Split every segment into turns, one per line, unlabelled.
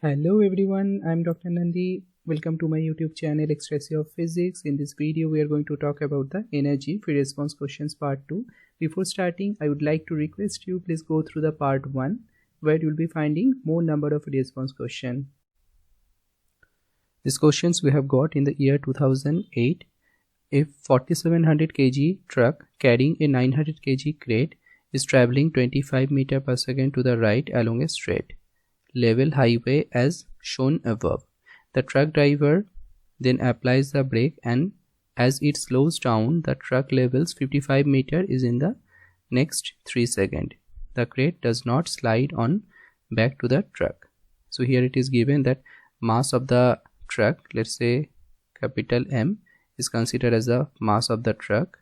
Hello everyone, I'm Dr. Nandi. Welcome to my YouTube channel Expressio of Physics. In this video, we are going to talk about the energy free response questions part 2. Before starting, I would like to request you please go through the part 1 where you will be finding more number of response question. These questions we have got in the year 2008. A 4700 kg truck carrying a 900 kg crate is traveling 25 meter per second to the right along a straight level highway as shown above. The truck driver then applies the brake, and as it slows down, the truck levels 55 meter is in the next 3 seconds. The crate does not slide on back to the truck. So here it is given that mass of the truck, let's say capital M, is considered as the mass of the truck,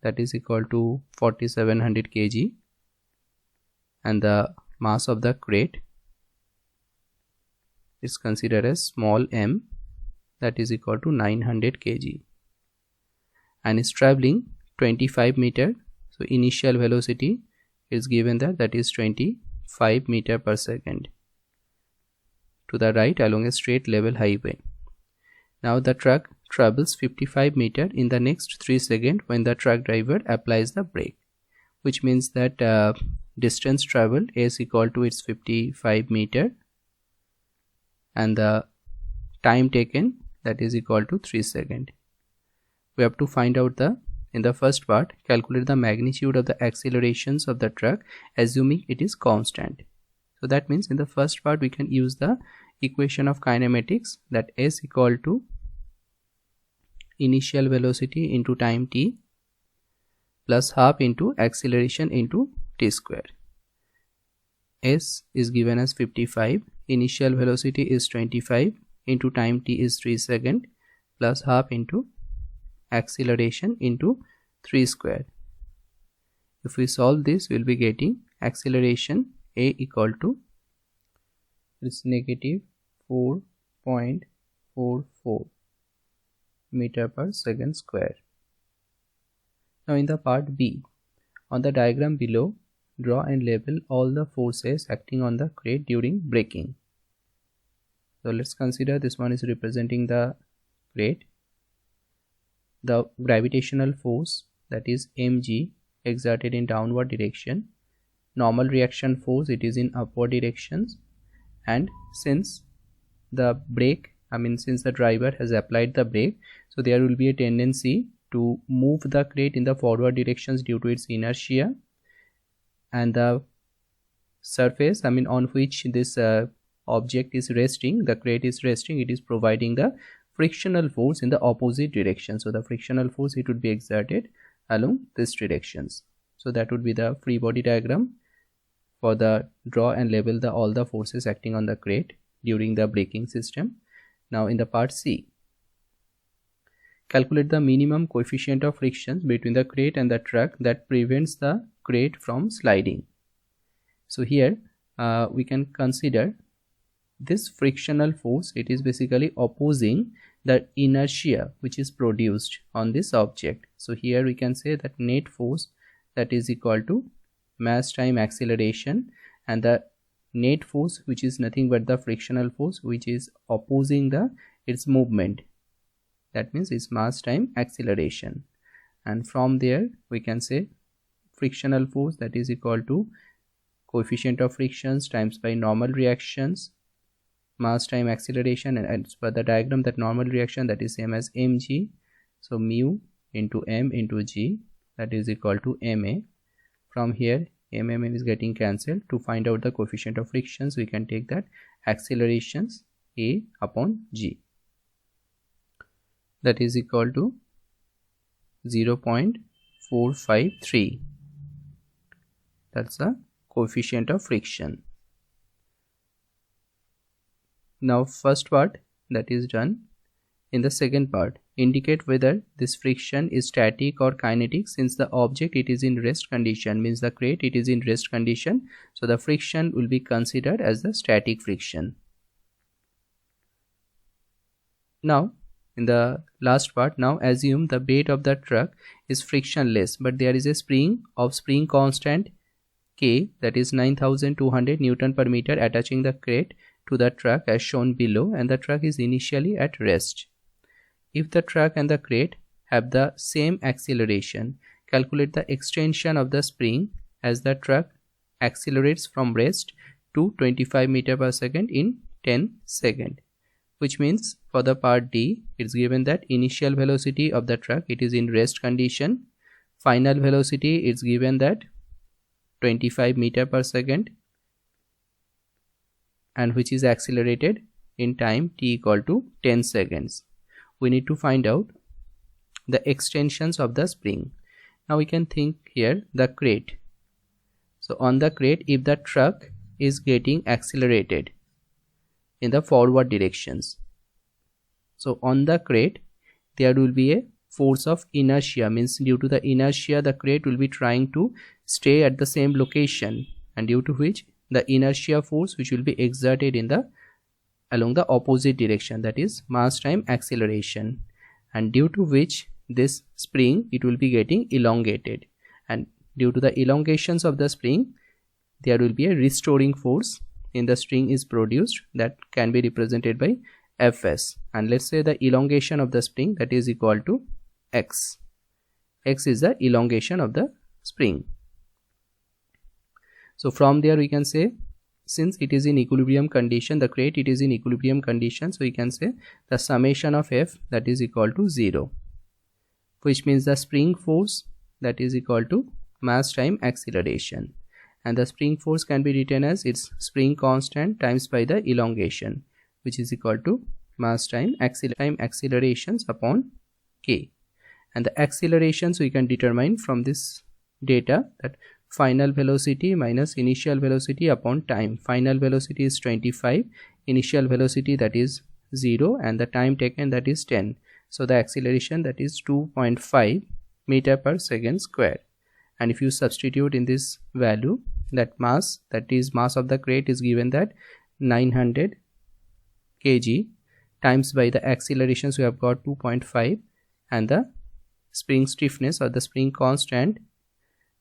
that is equal to 4700 kg, and the mass of the crate is considered as small m, that is equal to 900 kg, and is traveling 25 meter. So initial velocity is given that is 25 meter per second to the right along a straight level highway. Now the truck travels 55 meter in the next 3 seconds when the truck driver applies the brake, which means that distance traveled is equal to its 55 meter and the time taken, that is equal to 3 seconds. We have to find out in the first part, calculate the magnitude of the accelerations of the truck assuming it is constant. So that means in the first part we can use the equation of kinematics, that S equal to initial velocity into time t plus half into acceleration into t square. S is given as 55, initial velocity is 25, into time t is 3 seconds, plus half into acceleration into 3 square. If we solve this, we will be getting acceleration A equal to negative 4.44 meter per second square. Now in the part B, on the diagram below, draw and label all the forces acting on the crate during braking. So let's consider this one is representing the crate. The gravitational force, that is mg, exerted in downward direction. Normal reaction force, it is in upward directions. And since the driver has applied the brake, so there will be a tendency to move the crate in the forward directions due to its inertia, and the surface on which this object is resting, the crate is resting, it is providing the frictional force in the opposite direction. So the frictional force, it would be exerted along these directions. So that would be the free body diagram for the draw and label all the forces acting on the crate during the braking system. Now in the part C, calculate the minimum coefficient of friction between the crate and the truck that prevents the crate from sliding. So here we can consider this frictional force, it is basically opposing the inertia which is produced on this object. So here we can say that net force, that is equal to mass time acceleration, and the net force, which is nothing but the frictional force which is opposing its movement, that means it's mass time acceleration. And from there we can say frictional force, that is equal to coefficient of frictions times by normal reactions, mass time acceleration, and as per the diagram, that normal reaction, that is same as mg, so mu into m into g, that is equal to ma. From here mm is getting cancelled. To find out the coefficient of frictions, we can take that accelerations a upon g, that is equal to 0.453. That's the coefficient of friction. Now first part that is done. In the second part, indicate whether this friction is static or kinetic. Since the object it is in rest condition, means the crate it is in rest condition, so the friction will be considered as the static friction. Now in the last part, now assume the bed of the truck is frictionless, but there is a spring constant K, that is 9200 Newton per meter, attaching the crate to the truck as shown below, and the truck is initially at rest. If the truck and the crate have the same acceleration, calculate the extension of the spring as the truck accelerates from rest to 25 meter per second in 10 seconds. Which means for the part D, it's given that initial velocity of the truck, it is in rest condition. Final velocity, it's given that 25 meter per second, and which is accelerated in time t equal to 10 seconds. We need to find out the extensions of the spring. Now we can think here the crate. So on the crate, if the truck is getting accelerated in the forward directions, so on the crate there will be a force of inertia, means due to the inertia the crate will be trying to stay at the same location, and due to which the inertia force which will be exerted in the along the opposite direction, that is mass time acceleration, and due to which this spring it will be getting elongated, and due to the elongations of the spring there will be a restoring force in the spring is produced, that can be represented by Fs, and let's say the elongation of the spring, that is equal to x. X is the elongation of the spring. So from there we can say, since it is in equilibrium condition, the crate it is in equilibrium condition, so we can say the summation of F, that is equal to 0, which means the spring force, that is equal to mass time acceleration, and the spring force can be written as its spring constant times by the elongation, which is equal to mass time accelerations upon k. And the accelerations we can determine from this data, that final velocity minus initial velocity upon time. Final velocity is 25, initial velocity that is 0, and the time taken, that is 10. So the acceleration, that is 2.5 meter per second square. And if you substitute in this value, that mass, that is mass of the crate, is given that 900 kg times by the accelerations we have got 2.5, and the spring stiffness or the spring constant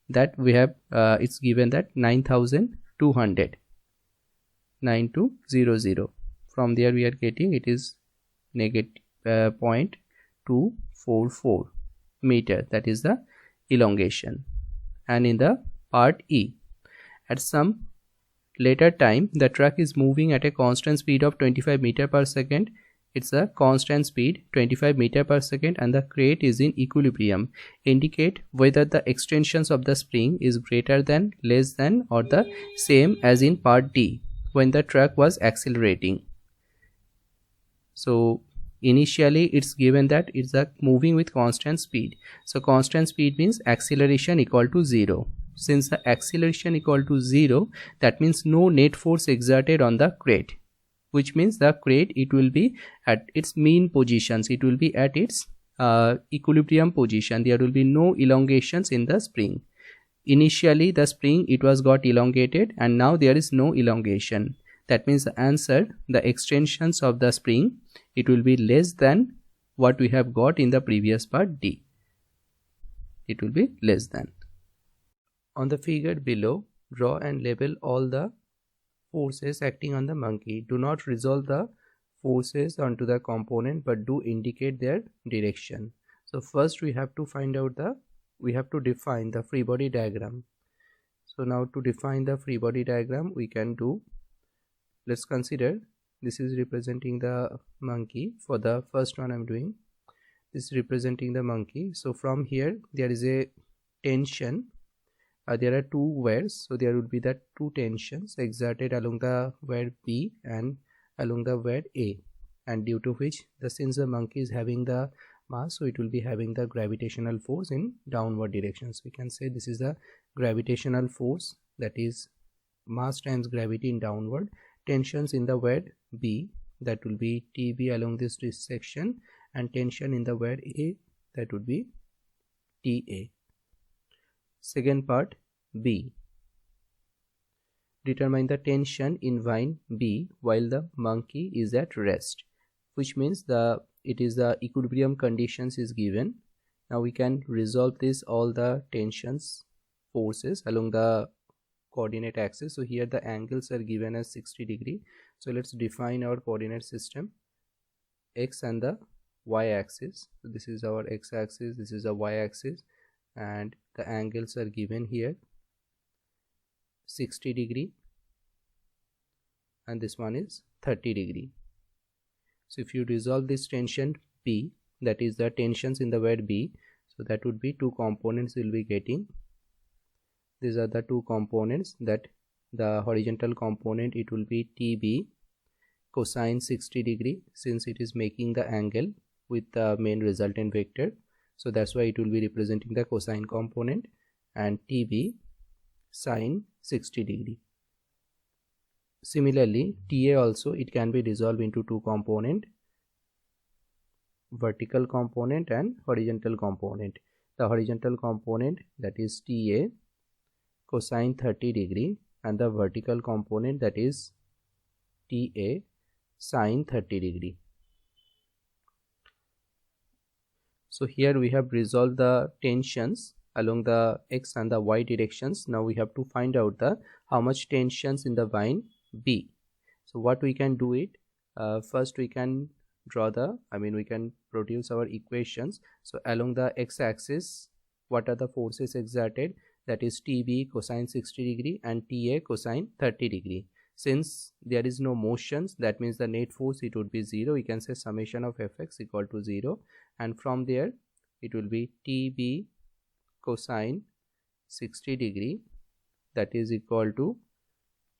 that we have, it's given that 9200, 9200. From there we are getting it is negative 0.244 meter, that is the elongation. And in the part E, at some later time the truck is moving at a constant speed of 25 meter per second. It's a constant speed 25 meter per second, and the crate is in equilibrium. Indicate whether the extensions of the spring is greater than, less than, or the same as in part D when the truck was accelerating. So initially it's given that it's a moving with constant speed. So constant speed means acceleration equal to 0. Since the acceleration equal to 0, that means no net force exerted on the crate, which means the crate it will be at its mean positions, it will be at its equilibrium position. There will be no elongations in the spring. Initially the spring it was got elongated, and now there is no elongation. That means the answer, the extensions of the spring, it will be less than what we have got in the previous part D. It will be less than. On the figure below, draw and label all the forces acting on the monkey. Do not resolve the forces onto the component, but do indicate their direction. So first we have to define the free body diagram. So now to define the free body diagram, we can do, let's consider this is representing the monkey. For the first one I'm doing, this is representing the monkey. So from here there is a tension. There are two wears, so there would be the two tensions exerted along the wear B and along the wear A, and due to which, since the monkey is having the mass, so it will be having the gravitational force in downward directions. We can say this is the gravitational force, that is mass times gravity in downward. Tensions in the wear B, that will be TB along this section, and tension in the wear A, that would be TA. Second part B. Determine the tension in vine B while the monkey is at rest, which means it is the equilibrium conditions is given. Now we can resolve this all the tensions forces along the coordinate axis. So here the angles are given as 60 degree. So let's define our coordinate system, x and the y axis. So this is our x axis, this is the y axis, and the angles are given here 60 degree and this one is 30 degree. So if you resolve this tension P, that is the tensions in the word B, so that would be two components we will be getting. These are the two components. That the horizontal component, it will be TB cosine 60 degree, since it is making the angle with the main resultant vector, so that's why it will be representing the cosine component, and TB sine 60 degree. Similarly, TA also, it can be resolved into two component, vertical component and horizontal component. The horizontal component, that is TA cosine 30 degree, and the vertical component, that is TA sine 30 degree. So here we have resolved the tensions along the x and the y directions. Now we have to find out the how much tensions in the vine B. So what we can do it, first we can draw the, we can produce our equations. So along the x-axis, what are the forces exerted? That is TB cosine 60 degree and TA cosine 30 degree. Since there is no motions, that means the net force, it would be 0. We can say summation of Fx equal to 0, and from there it will be TB cosine 60 degree, that is equal to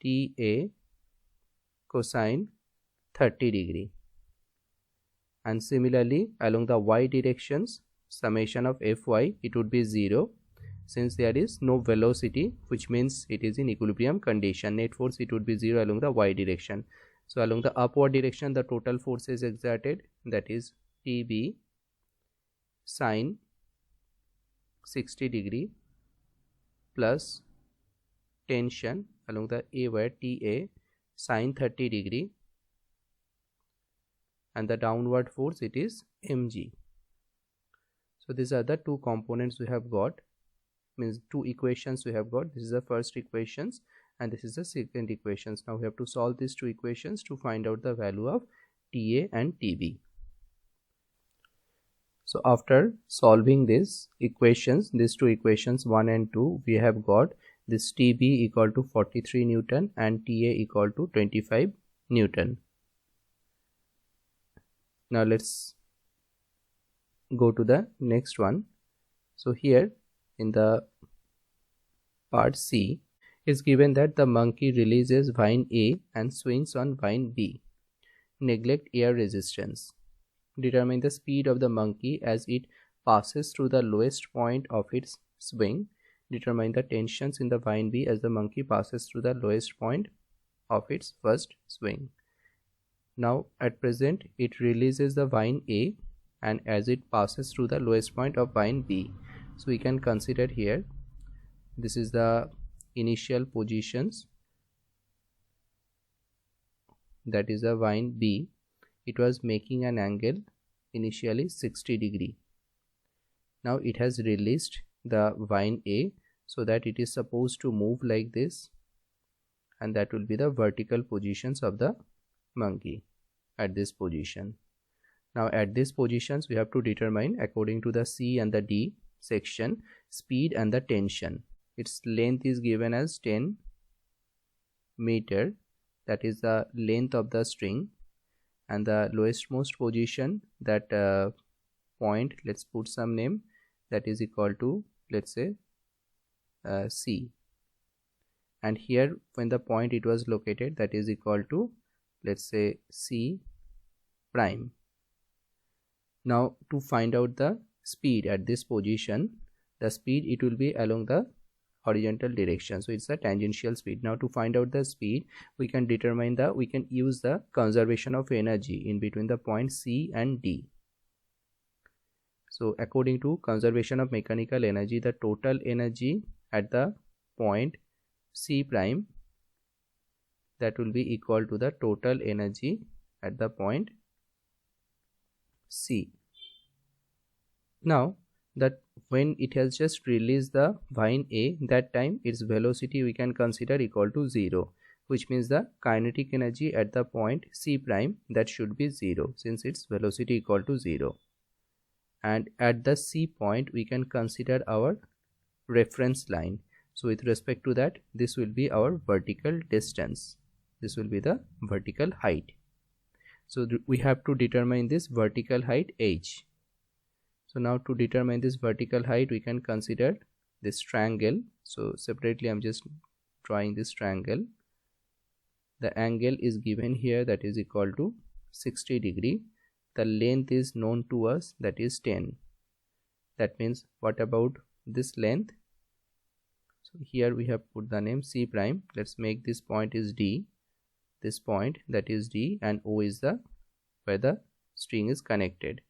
TA cosine 30 degree. And similarly along the y directions, summation of Fy, it would be 0, since there is no velocity, which means it is in equilibrium condition. Net force, it would be 0 along the y direction. So along the upward direction, the total force is exerted, that is TB sine 60 degree plus tension along the A wire TA sine 30 degree, and the downward force, it is mg. So these are the two components we have got, means two equations we have got. This is the first equations and this is the second equations. Now we have to solve these two equations to find out the value of TA and TB. So after solving these equations, these two equations 1 and 2, we have got this TB equal to 43 Newton and TA equal to 25 Newton. Now let's go to the next one. So here in the part C is given that the monkey releases vine A and swings on vine B. Neglect air resistance. Determine the speed of the monkey as it passes through the lowest point of its swing. Determine the tensions in the vine B as the monkey passes through the lowest point of its first swing. Now at present it releases the vine A and as it passes through the lowest point of vine B. So we can consider here, this is the initial positions, that is the vine B. It was making an angle initially 60 degree. Now it has released the vine A so that it is supposed to move like this, and that will be the vertical positions of the monkey at this position. Now at these positions we have to determine, according to the C and the D section, speed and the tension. Its length is given as 10 meter, that is the length of the string, and the lowest most position, that point, let's put some name, that is equal to, let's say C, and here when the point it was located, that is equal to, let's say C prime. Now to find out the speed at this position, the speed, it will be along the horizontal direction, so it's the tangential speed. Now to find out the speed, we can determine the, we can use the conservation of energy in between the point C and D. So according to conservation of mechanical energy, the total energy at the point C prime, that will be equal to the total energy at the point C. Now that when it has just released the vine A, that time its velocity we can consider equal to 0, which means the kinetic energy at the point C prime, that should be 0 since its velocity equal to 0. And at the C point we can consider our reference line. So with respect to that, this will be our vertical distance, this will be the vertical height. So we have to determine this vertical height h. So now to determine this vertical height, we can consider this triangle. So separately I'm just drawing this triangle. The angle is given here, that is equal to 60 degree. The length is known to us, that is 10. That means what about this length? So here we have put the name C prime. Let's make this point is D. This point, that is D, and O is the where the string is connected.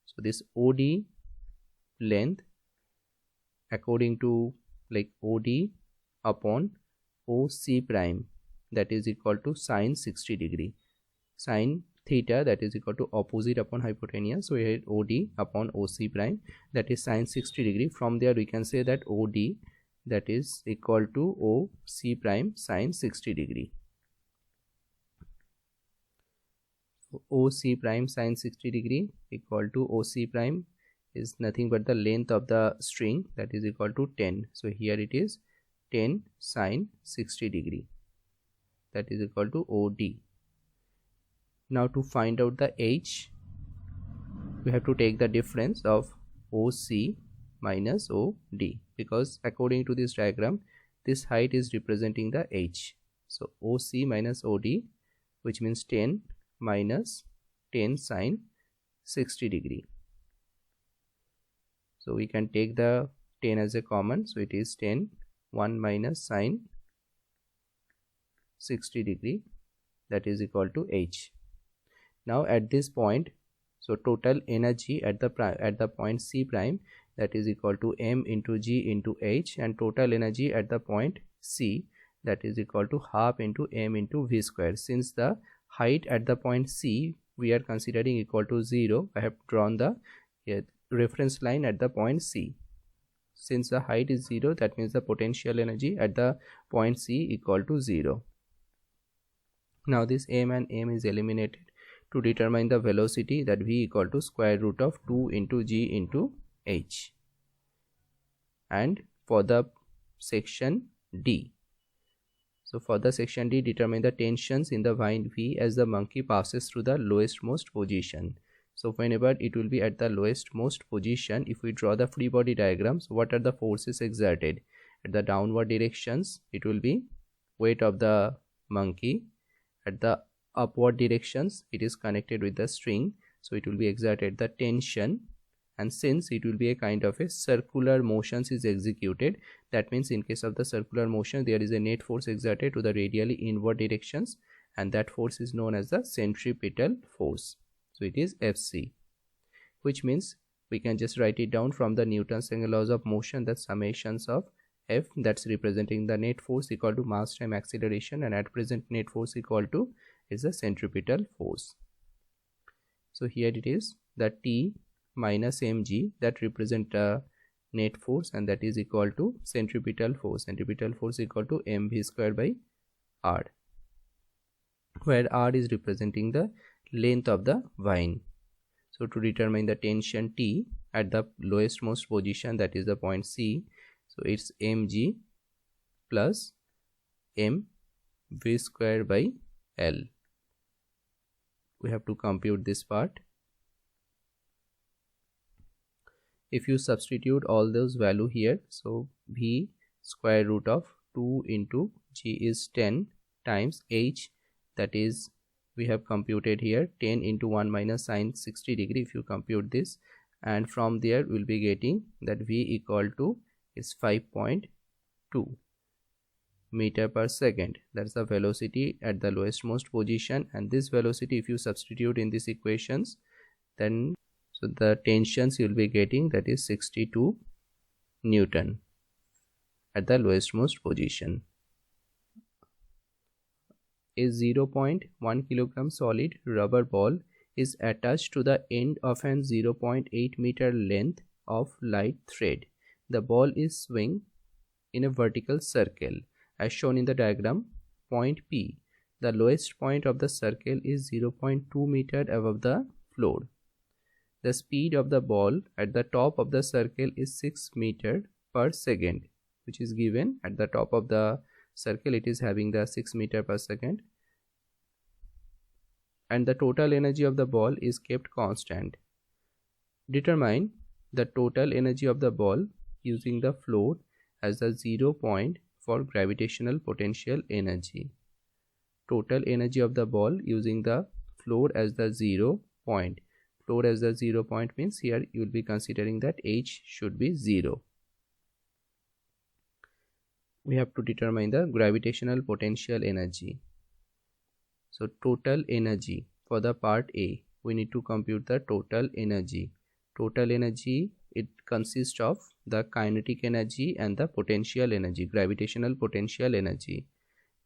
So this OD length according to like OD upon OC prime, that is equal to sine 60 degree. Sine theta, that is equal to opposite upon hypotenuse. So here OD upon OC prime, that is sine 60 degree. From there we can say that OD, that is equal to OC prime sine 60 degree. OC prime sine 60 degree equal to OC prime is nothing but the length of the string, that is equal to 10. So here it is 10 sine 60 degree, that is equal to OD. Now to find out the h, we have to take the difference of OC minus OD, because according to this diagram this height is representing the h. So OC minus OD, which means 10 minus 10 sine 60 degree. So we can take the 10 as a common, so it is 10 1 minus sine 60 degree, that is equal to h. Now at this point, so total energy at the point C prime, that is equal to m into g into h, and total energy at the point C, that is equal to half into m into v square. Since the height at the point C we are considering equal to 0, I have drawn the reference line at the point C. Since the height is 0, that means the potential energy at the point C equal to 0. Now this m and m is eliminated to determine the velocity, that v equal to square root of 2 into g into h. And for the section D, so for the section D, determine the tensions in the vine V as the monkey passes through the lowest most position. So whenever it will be at the lowest most position, if we draw the free body diagrams, what are the forces exerted? At the downward directions, it will be weight of the monkey. At the upward directions, it is connected with the string, so it will be exerted the tension. And since it will be a kind of a circular motions is executed, that means in case of the circular motion there is a net force exerted to the radially inward directions, and that force is known as the centripetal force. So it is Fc, which means we can just write it down from the Newton's second laws of motion, that summations of F, that's representing the net force, equal to mass time acceleration, and at present net force equal to is the centripetal force. So here it is the T minus mg, that represent net force, and that is equal to centripetal force. Centripetal force equal to mv square by r, where r is representing the length of the vine. So to determine the tension T at the lowest most position, that is the point C, so it's mg plus mv square by L. We have to compute this part. If you substitute all those value here, so v square root of 2 into g is 10 times h, that is we have computed here 10 into 1 minus sine 60 degree. If you compute this, and from there we'll be getting that v equal to is 5.2 meter per second. That's the velocity at the lowest most position, and this velocity if you substitute in these equations, then so the tensions you will be getting, that is 62 Newton at the lowest most position. A 0.1 kilogram solid rubber ball is attached to the end of an 0.8 meter length of light thread. The ball is swung in a vertical circle as shown in the diagram. Point P. The lowest point of the circle is 0.2 meter above the floor. The speed of the ball at the top of the circle is 6 meter per second, which is given at the top of the circle. It is having the 6 meter per second, and the total energy of the ball is kept constant. Determine the total energy of the ball using the floor as the 0 point for gravitational potential energy. Total energy of the ball using the floor as the 0 point. Floor as the 0 point means here you will be considering that H should be 0. We have to determine the gravitational potential energy. So total energy for the part A, we need to compute the total energy. Total energy, it consists of the kinetic energy and the potential energy, gravitational potential energy.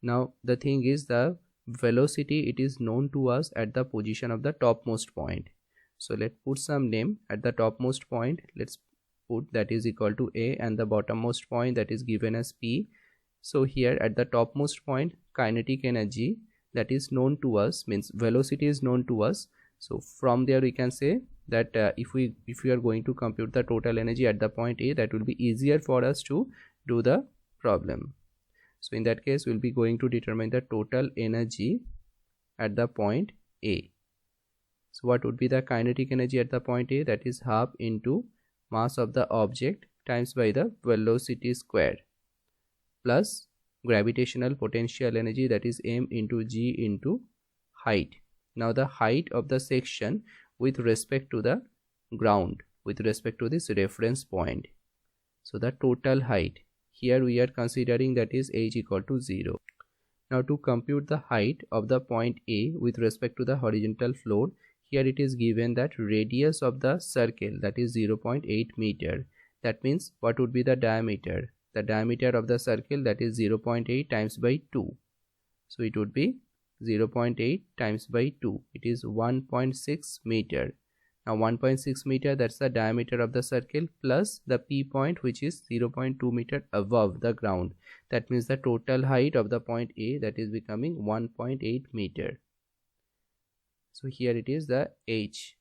Now the thing is, the velocity, it is known to us at the position of the topmost point. So let's put some name at the topmost point. Let's put that is equal to A, and the bottommost point that is given as P. So here at the topmost point, kinetic energy that is known to us, means velocity is known to us. So from there we can say that if we are going to compute the total energy at the point A, that will be easier for us to do the problem. So in that case, we'll be going to determine the total energy at the point A. So what would be the kinetic energy at the point A? That is half into mass of the object times by the velocity square plus gravitational potential energy, that is m into g into height. Now the height of the section with respect to the ground, with respect to this reference point. So the total height, here we are considering that is h equal to 0. Now to compute the height of the point A with respect to the horizontal floor, here it is given that radius of the circle, that is 0.8 meter. That means what would be the diameter? The diameter of the circle, that is 0.8 times by 2. So it would be 0.8 times by 2. It is 1.6 meter. Now 1.6 meter, that's the diameter of the circle, plus the P point, which is 0.2 meter above the ground. That means the total height of the point A, that is becoming 1.8 meter. So here it is the H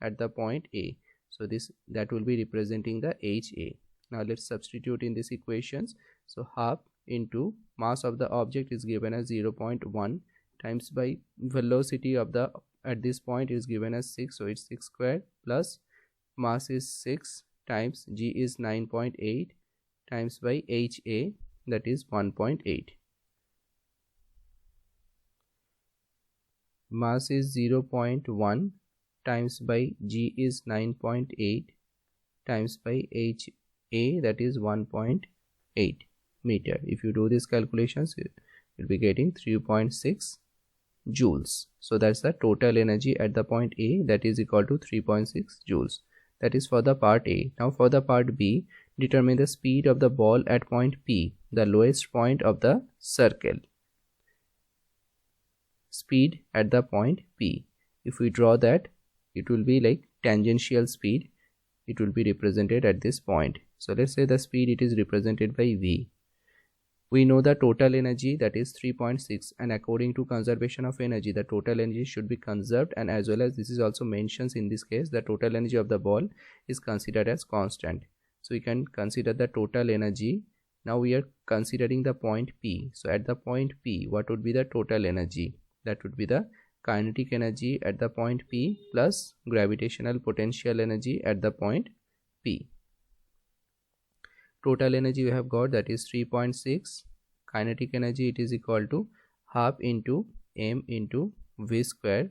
at the point A. So that will be representing the HA. Now let's substitute in these equations. So half into mass of the object is given as 0.1 times by velocity of the at this point is given as 6, so it's 6 squared, plus mass is 6 times g is 9.8 times by HA, that is 1.8. Mass is 0.1 times by g is 9.8 times by HA, that is 1.8 meter. If you do these calculations, you'll be getting 3.6 joules. So that's the total energy at the point A, that is equal to 3.6 joules. That is for the part A. Now for the part B, determine the speed of the ball at point P, the lowest point of the circle. Speed at the point P. If we draw that, it will be like tangential speed. It will be represented at this point. So let's say the speed, it is represented by V. We know the total energy, that is 3.6, and according to conservation of energy, the total energy should be conserved, and as well as this is also mentions in this case, the total energy of the ball is considered as constant. So we can consider the total energy. Now we are considering the point P. So at the point P, what would be the total energy? That would be the kinetic energy at the point P plus gravitational potential energy at the point P. Total energy we have got, that is 3.6. Kinetic energy, it is equal to half into m into v square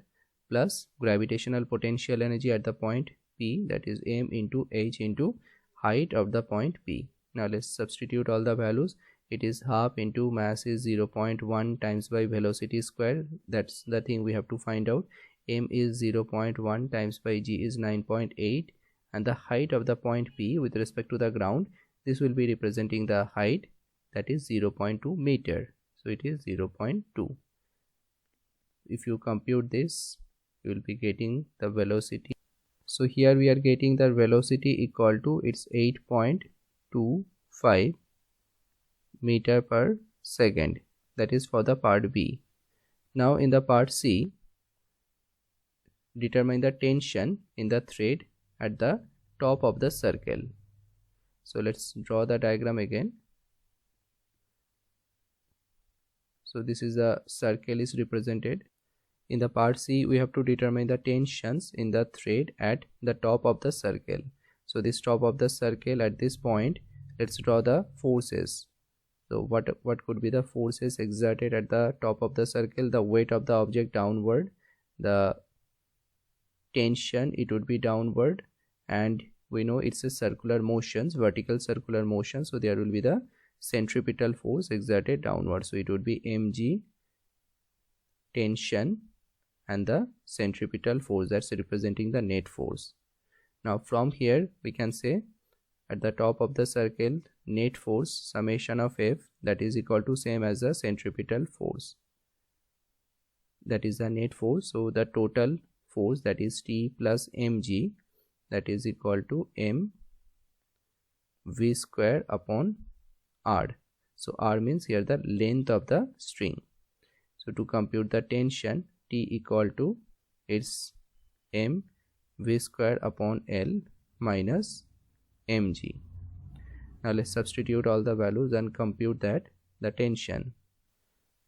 plus gravitational potential energy at the point P, that is m into h into height of the point P. Now let's substitute all the values. It is half into mass is 0.1 times by velocity square. That's the thing we have to find out. M is 0.1 times by g is 9.8, and the height of the point P with respect to the ground, this will be representing the height, that is 0.2 meter. So it is 0.2. If you compute this, you will be getting the velocity. So So here we are getting the velocity equal to it's 8.25 meter per second. That is for the part B. Now in the part C, determine the tension in the thread at the top of the circle. So let's draw the diagram again. So this is a circle is represented. In the part C, we have to determine the tensions in the thread at the top of the circle. So this top of the circle, at this point, let's draw the forces. So what could be the forces exerted at the top of the circle? The weight of the object downward, the tension, it would be downward, and we know it's a circular motions, vertical circular motion, so there will be the centripetal force exerted downward. So it would be mg tension and the centripetal force, that's representing the net force. Now from here we can say at the top of the circle, net force summation of F, that is equal to same as the centripetal force, that is the net force. So the total force, that is T plus mg, that is equal to m v square upon r. So r means here the length of the string. So to compute the tension, T equal to it's m v square upon L minus mg. Now let's substitute all the values and compute that the tension.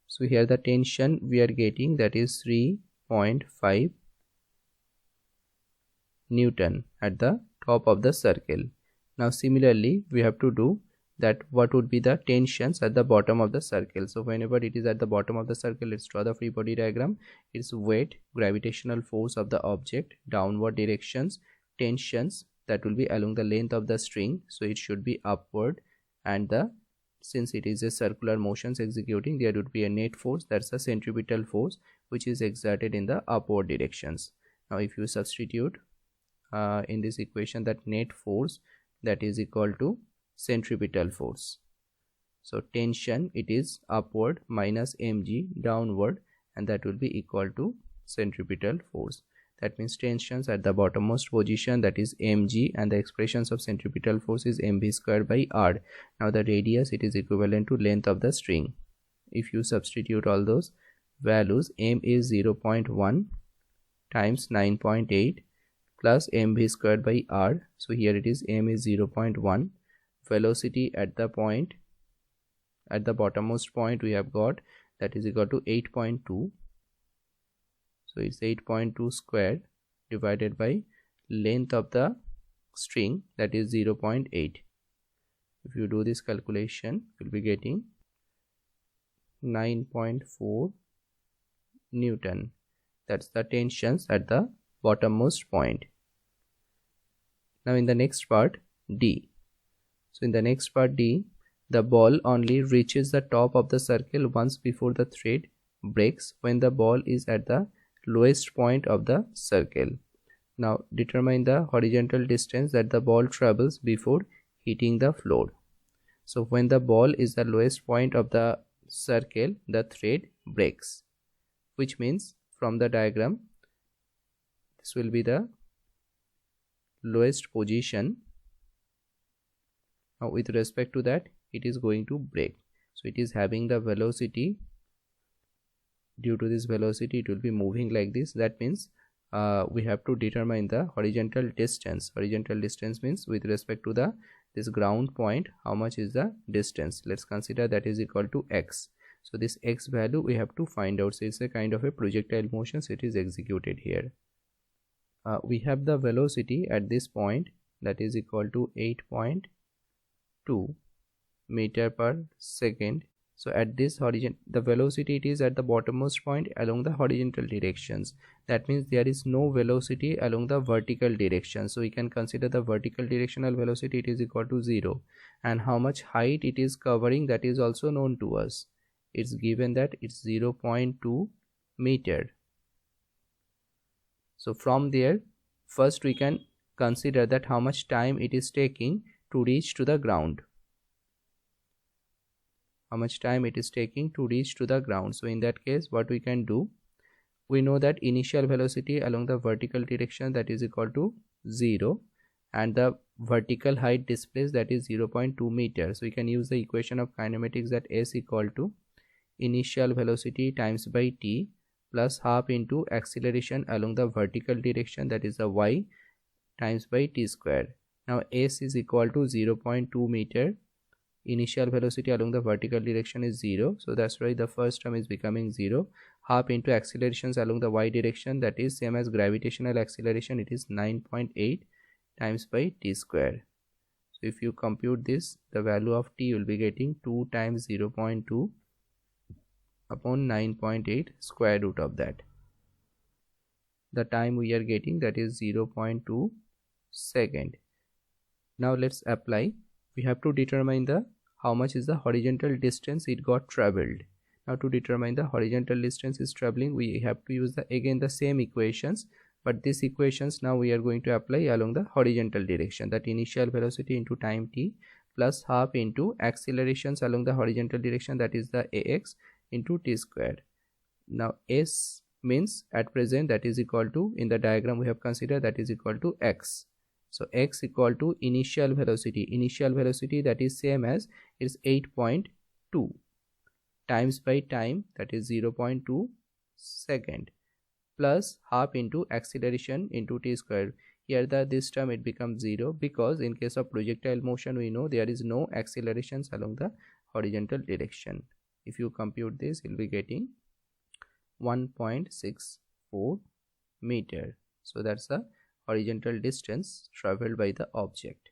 So here the tension we are getting, that is 3.5 Newton at the top of the circle. Now similarly we have to do that what would be the tensions at the bottom of the circle. So whenever it is at the bottom of the circle, let's draw the free body diagram. It's weight, gravitational force of the object, downward directions, tensions, that will be along the length of the string, so it should be upward, and since it is a circular motions executing, there would be a net force, that's a centripetal force, which is exerted in the upward directions. Now if you substitute in this equation that net force, that is equal to centripetal force. So tension, it is upward minus mg downward, and that will be equal to centripetal force. That means tensions at the bottommost position, that is mg, and the expressions of centripetal force is mv square by r. Now the radius, it is equivalent to length of the string. If you substitute all those values, m is 0.1 times 9.8 plus mv square by r. So here it is m is 0.1. Velocity at the point, at the bottommost point we have got, that is equal to 8.2. So it's 8.2 square divided by length of the string, that is 0.8. If you do this calculation, you'll be getting 9.4 Newton. That's the tensions at the bottommost point. Now in the next part, D. So in the next part D, the ball only reaches the top of the circle once before the thread breaks, when the ball is at the lowest point of the circle. Now determine the horizontal distance that the ball travels before hitting the floor. So when the ball is the lowest point of the circle, the thread breaks, which means from the diagram, this will be the lowest position. Now with respect to that, it is going to break. So it is having the velocity. Due to this velocity, it will be moving like this. That means we have to determine the horizontal distance. Horizontal distance means with respect to this ground point, how much is the distance. Let's consider that is equal to x. So this x value we have to find out. So it's a kind of a projectile motion, so it is executed here. We have the velocity at this point, that is equal to 8.2 meter per second. So at this horizon, the velocity it is at the bottommost point along the horizontal directions. That means there is no velocity along the vertical direction. So we can consider the vertical directional velocity, it is equal to 0. And how much height it is covering, that is also known to us. It's given that it's 0.2 meter. So from there, first we can consider that how much time it is taking to reach to the ground. How much time it is taking to reach to the ground. So in that case, what we can do, we know that initial velocity along the vertical direction, that is equal to 0 and the vertical height displaced, that is 0.2 meters. So we can use the equation of kinematics that s equal to initial velocity times by t plus half into acceleration along the vertical direction, that is the y, times by t square. Now s is equal to 0.2 meter. Initial velocity along the vertical direction is 0, so that's why the first term is becoming 0. Half into accelerations along the y direction, that is same as gravitational acceleration, it is 9.8 times by t square. So if you compute this, the value of t will be getting 2 times 0.2 upon 9.8 square root of that. The time we are getting, that is 0.2 second. Now let's apply. We have to determine the how much is the horizontal distance it got traveled. Now to determine the horizontal distance is traveling, we have to use again the same equations, but these equations now we are going to apply along the horizontal direction, that initial velocity into time t plus half into accelerations along the horizontal direction, that is the ax, into t square. Now s means at present, that is equal to, in the diagram we have considered, that is equal to x. So x equal to initial velocity, that is same as is 8.2 times by time, that is 0.2 second, plus half into acceleration into t square. Here this term it becomes 0, because in case of projectile motion we know there is no accelerations along the horizontal direction. If you compute this, you'll be getting 1.64 meter. So that's the horizontal distance traveled by the object.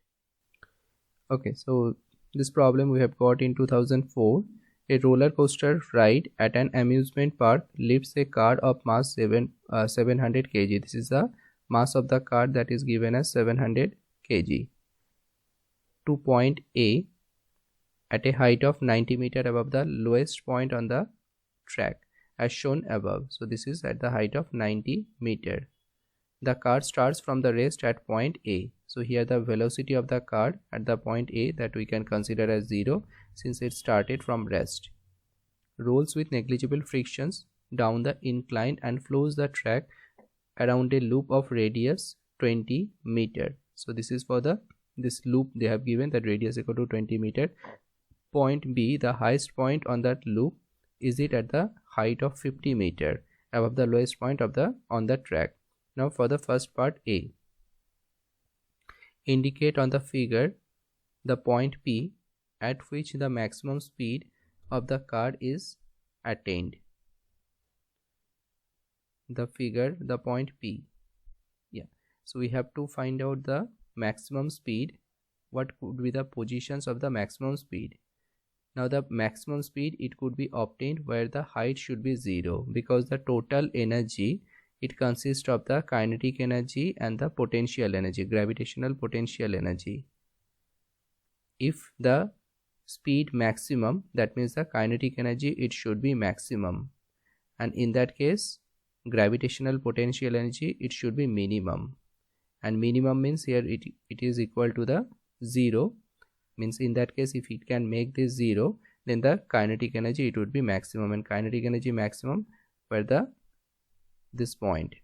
Okay, so this problem we have got in 2004. A roller coaster ride at an amusement park lifts a car of mass 700 kg. This is the mass of the car, that is given as 700 kg, to point A at a height of 90 meter above the lowest point on the track as shown above. So this is at the height of 90 meter. The car starts from the rest at point A. So here the velocity of the car at the point A, that we can consider as 0 since it started from rest, rolls with negligible frictions down the incline and flows the track around a loop of radius 20 meter. So this is for this loop they have given, that radius equal to 20 meter. Point B, the highest point on that loop, is it at the height of 50 meter above the lowest point of on the track. Now for the first part A, indicate on the figure the point P at which the maximum speed of the car is attained. The figure, the point P. Yeah, so we have to find out the maximum speed. What could be the positions of the maximum speed? Now the maximum speed, it could be obtained where the height should be 0, because the total energy, it consists of the kinetic energy and the potential energy, gravitational potential energy. If the speed maximum, that means the kinetic energy, it should be maximum, and in that case gravitational potential energy, it should be minimum, and minimum means here it is equal to the 0, means in that case if it can make this 0, then the kinetic energy, it would be maximum, and kinetic energy maximum where this point.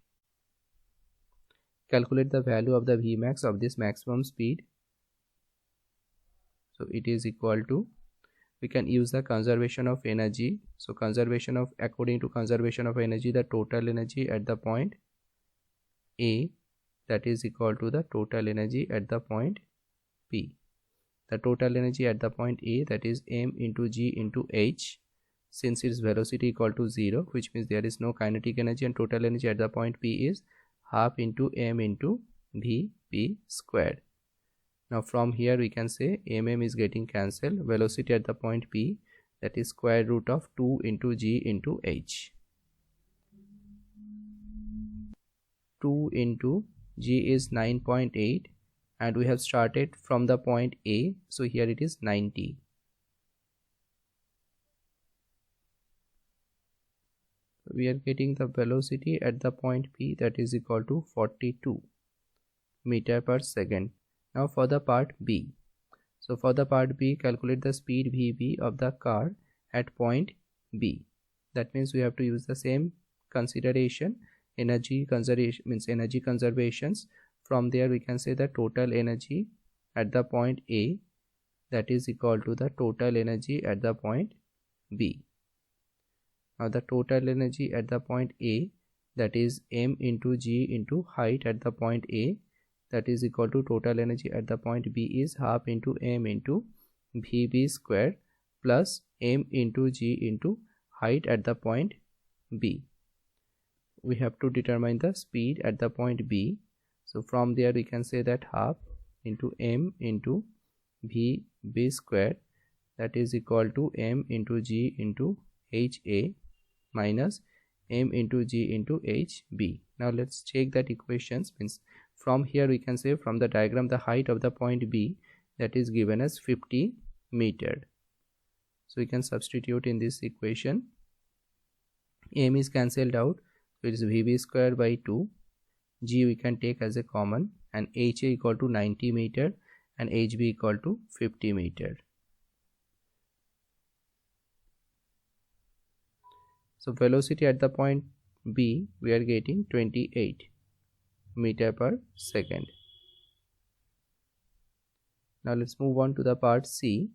Calculate the value of the Vmax of this maximum speed. So it is equal to, we can use the conservation of energy. So according to conservation of energy, the total energy at the point A, that is equal to the total energy at the point P. The total energy at the point A, that is m into g into h, since its velocity equal to 0, which means there is no kinetic energy, and total energy at the point P is half into m into Vp squared. Now from here we can say mm is getting cancelled. Velocity at the point P, that is square root of 2 into g into h. 2 into g is 9.8, and we have started from the point A, so here it is 90. We are getting the velocity at the point P, that is equal to 42 meter per second. Now for the part B. So for the part B, calculate the speed Vb of the car at point B. That means we have to use the same consideration, energy conservation means energy conservations From there we can say the total energy at the point A, that is equal to the total energy at the point B. Now the total energy at the point A, that is m into g into height at the point A, that is equal to total energy at the point B is half into m into Vb square plus m into g into height at the point B. We have to determine the speed at the point B. So from there we can say that half into m into Vb square, that is equal to m into g into Ha minus m into g into Hb. Now let's check that equations. Means from here we can say, from the diagram, the height of the point B, that is given as 50 meter. So we can substitute in this equation. M is cancelled out, so it is Vb square by 2. G we can take as a common, and Ha equal to 90 meter and Hb equal to 50 meter. So velocity at the point B, we are getting 28 meter per second. Now let's move on to the part C.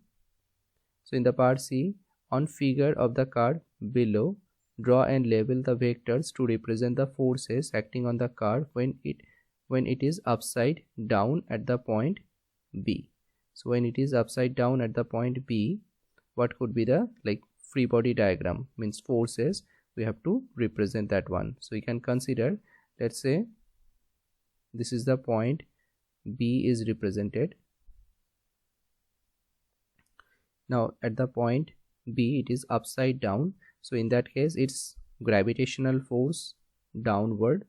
So in the part C, on figure of the car below, draw and label the vectors to represent the forces acting on the car when it is upside down at the point B. So when it is upside down at the point B, what could be the free body diagram? Means forces, we have to represent that one. So you can consider, let's say this is the point B is represented. Now at the point B, it is upside down, so in that case its gravitational force downward,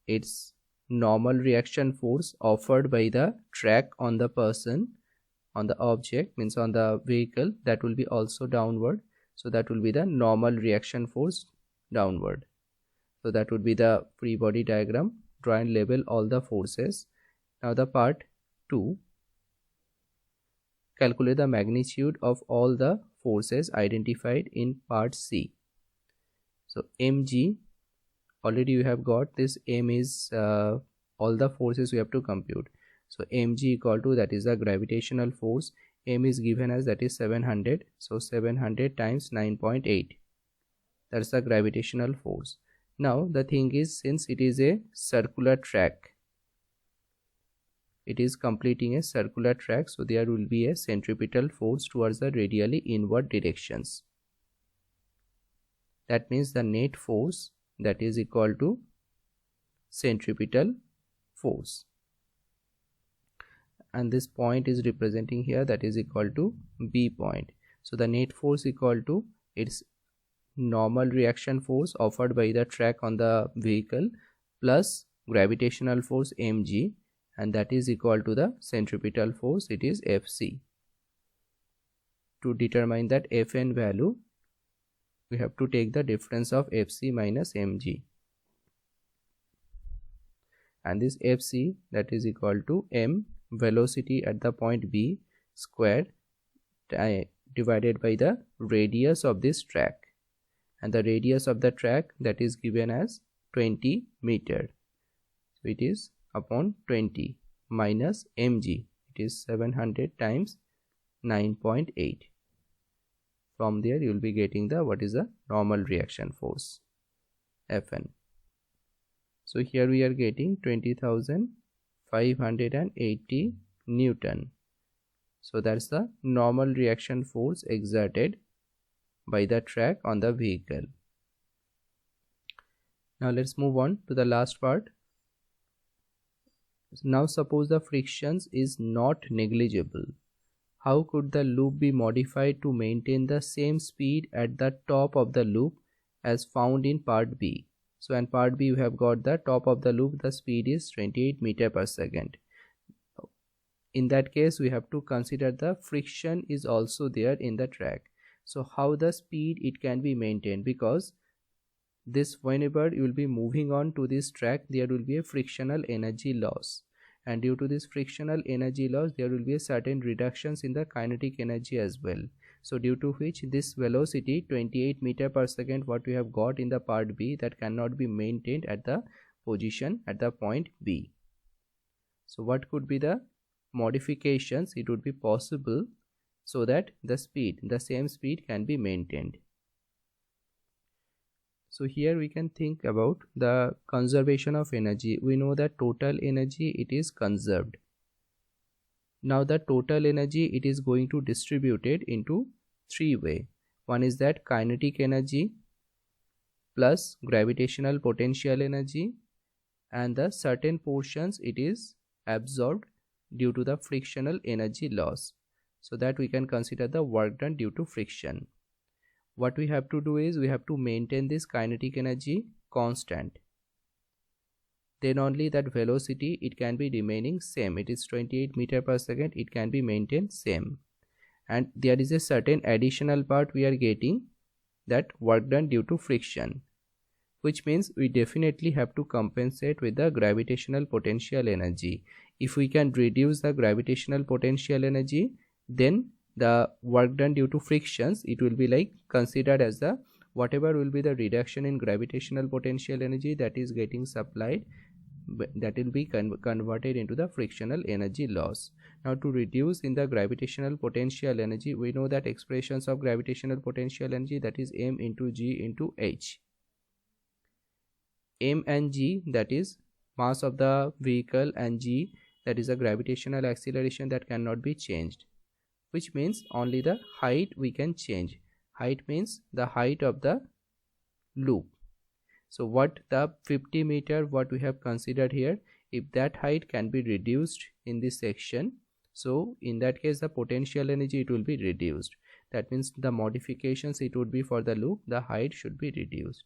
its normal reaction force offered by the track on the person, on the object, means on the vehicle, that will be also downward. So that will be the normal reaction force downward. So that would be the free body diagram. Draw and label all the forces. Now the part 2, calculate the magnitude of all the forces identified in part C. So mg, already you have got this. M is all the forces we have to compute. So mg equal to, that is the gravitational force. M is given as, that is 700. So 700 times 9.8, that's the gravitational force. Now the thing is, since it is a circular track, it is completing a circular track, so there will be a centripetal force towards the radially inward directions. That means the net force, that is equal to centripetal force, and this point is representing here, that is equal to B point. So the net force equal to its normal reaction force offered by the track on the vehicle plus gravitational force mg, and that is equal to the centripetal force, it is Fc. To determine that Fn value, we have to take the difference of Fc minus mg, and this Fc, that is equal to m, velocity at the point B squared divided by the radius of this track, and the radius of the track, that is given as 20 meter. So it is upon 20 minus mg, it is 700 times 9.8. From there you will be getting the, what is the normal reaction force, Fn. So here we are getting 20,580 Newton. So that's the normal reaction force exerted by the track on the vehicle. Now let's move on to the last part. Now suppose the frictions is not negligible. How could the loop be modified to maintain the same speed at the top of the loop as found in part B? So in part B we have got the top of the loop, the speed is 28 meter per second. In that case we have to consider the friction is also there in the track. So how the speed it can be maintained, because this, whenever you will be moving on to this track, there will be a frictional energy loss, and due to this frictional energy loss there will be a certain reductions in the kinetic energy as well. So due to which this velocity 28 meter per second what we have got in the part B, that cannot be maintained at the position at the point B. So what could be the modifications it would be possible so that the same speed can be maintained? So here we can think about the conservation of energy. We know that total energy it is conserved. Now the total energy it is going to distribute it into three ways. One is that kinetic energy plus gravitational potential energy, and the certain portions it is absorbed due to the frictional energy loss. So that we can consider the work done due to friction. What we have to do is we have to maintain this kinetic energy constant. Then only that velocity it can be remaining same. It is 28 meter per second. It can be maintained same. And there is a certain additional part we are getting, that work done due to friction, which means we definitely have to compensate with the gravitational potential energy. If we can reduce the gravitational potential energy, then the work done due to frictions it will be like considered as the whatever will be the reduction in gravitational potential energy that is getting supplied, that will be converted into the frictional energy loss. Now to reduce in the gravitational potential energy, we know that expressions of gravitational potential energy, that is m into g into h. M and g, that is mass of the vehicle, and g, that is a gravitational acceleration that cannot be changed, which means only the height we can change. Height means the height of the loop. So what the 50 meter what we have considered here, if that height can be reduced in this section, so in that case the potential energy it will be reduced. That means the modifications it would be for the loop, the height should be reduced.